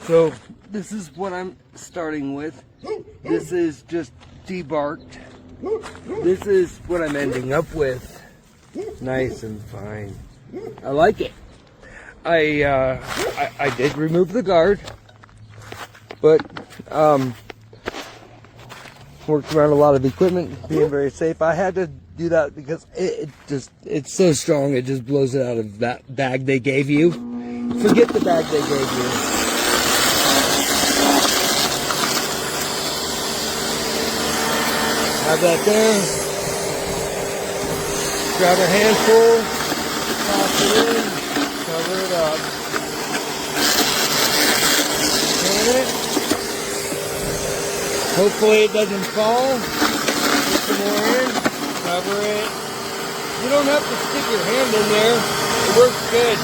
So this is what I'm starting with. This is just debarked. This is what I'm ending up with. Nice and fine. I like it. I did remove the guard, but worked around a lot of equipment, being very safe. I had to do that because it's so strong, it just blows it out of that bag they gave you. Forget the bag they gave you. Have that there. Grab a handful, toss it in, cover it up. Turn it. Hopefully it doesn't fall. Put some more in, cover it. You don't have to stick your hand in there. It works good.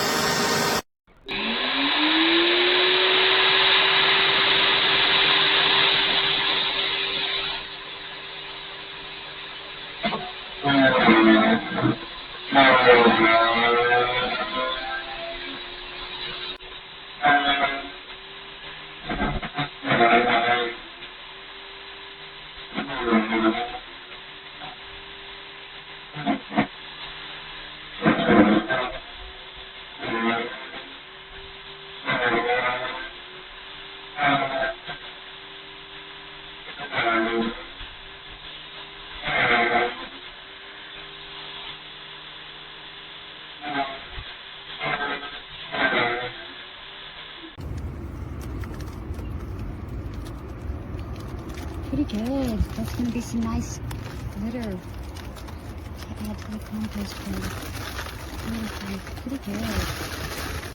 Pretty good. That's going to be some nice litter to add to the compost pile. Pretty good.